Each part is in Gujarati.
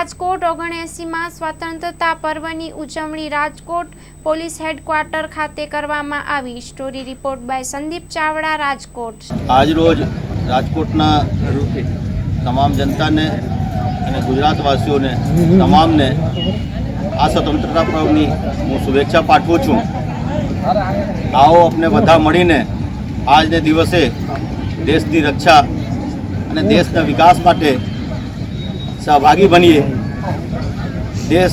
રાજકોટ 79માં સ્વતંત્રતા પર્વની ઉજવણી રાજકોટ પોલીસ હેડક્વાર્ટર ખાતે કરવામાં આવી। Story report by Sandeep Chavda, Rajkot. આજ રોજ રાજકોટના તમામ જનતાને અને ગુજરાતવાસીઓને તમામને આ સ્વતંત્રતા પર્વની હું શુભેચ્છા પાઠવું છું। આવો આપણે બધા મળીને આજને દિવસે દેશની રક્ષા અને દેશના વિકાસ માટે सहभागी बनिए। देश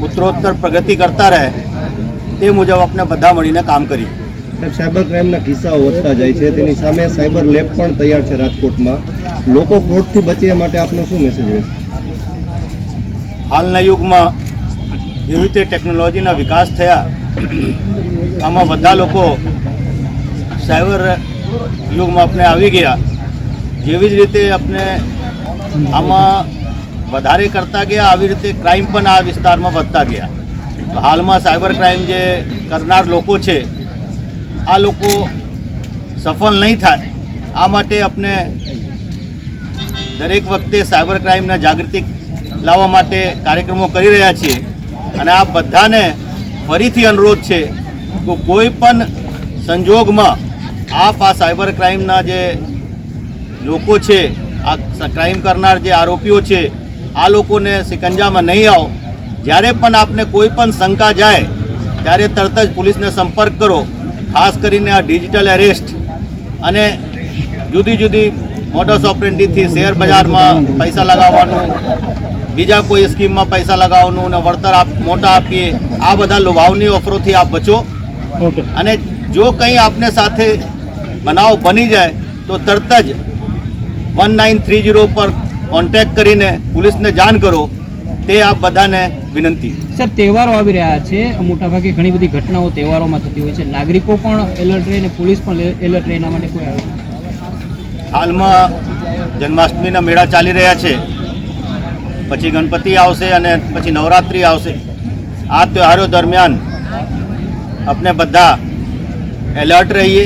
उत्तरोत्तर प्रगति करता रहे ते मुजब अपने बधा मळीने काम करिए। साइबर क्राइमना किस्साओ વધતા જાય છે, તેની સામે સાયબર લેબ પણ તૈયાર છે રાજકોટમાં। લોકો ફ્રોડથી બચે એ માટે આપનો શું મેસેજ રહેશે? હાલના યુગમાં જેવી રીતે ટેકનોલોજીના વિકાસ થયા, આમાં બધા લોકો સાયબર યુગમાં આપણે આવી ગયા। જેવી જ રીતે આપણે આમાં વધારે કરતા ગયા, આવી રીતે ક્રાઇમ પણ આ વિસ્તારમાં વધતા ગયા। હાલમાં સાયબર ક્રાઇમ જે કરનાર લોકો છે, આ લોકો સફળ નહીં થાય, આ માટે આપણે દરેક વખતે સાયબર ક્રાઇમના જાગૃતિ લાવવા માટે કાર્યક્રમો કરી રહ્યા છીએ। અને આ બધાને ફરીથી અનુરોધ છે કે કોઈ પણ સંજોગમાં આ સાયબર ક્રાઇમના જે લોકો છે, આ ક્રાઇમ કરનાર જે આરોપીઓ છે, આ લોકોને સિકંજામાં નહીં આવો। જ્યારે પણ આપને કોઈ પણ શંકા જાય ત્યારે તરત જ પોલીસને સંપર્ક કરો। ખાસ કરીને આ ડિજિટલ એરેસ્ટ અને જુદી જુદી મોડસ ઓપરેન્ડીથી શેર બજારમાં પૈસા લગાવવાનું, બીજા કોઈ સ્કીમમાં પૈસા લગાવવાનું અને વળતર મોટા આપીએ, આ બધા લોભાવની ઓફરોથી આપ બચો। અને જો કંઈ આપને સાથે બનાવ બની જાય તો તરત જ 1930 પર કોન્ટેક્ટ કરીને પોલીસને જાણ કરો, તે આપ બધાને વિનંતી। સર, તહેવારો આવી રહ્યા છે, મોટાભાગે ઘણી બધી ઘટનાઓ તહેવારોમાં થતી હોય છે, નાગરિકો પણ એલર્ટ રહે અને પોલીસ પણ એલર્ટ રહે, એના માટે કોઈ આવે? હાલમાં જન્માષ્ટમીના મેળા ચાલી રહ્યા છે, પછી ગણપતિ આવશે અને પછી નવરાત્રિ આવશે। આ તહેવારો દરમિયાન આપણે બધા એલર્ટ રહીએ,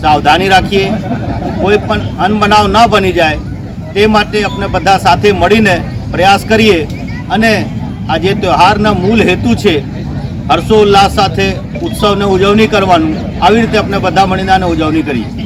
સાવધાની રાખીએ, કોઈ પણ અનબનાવ ન બની જાય તે માટે આપણે બધા સાથે મળીને પ્રયાસ કરીએ। અને આ જે તહેવારના મૂળ હેતુ છે, હર્ષોલ્લાસ સાથે ઉત્સવને ઉજવણી કરવાનું, આવી રીતે આપણે બધા મળીને આને ઉજવણી કરીએ।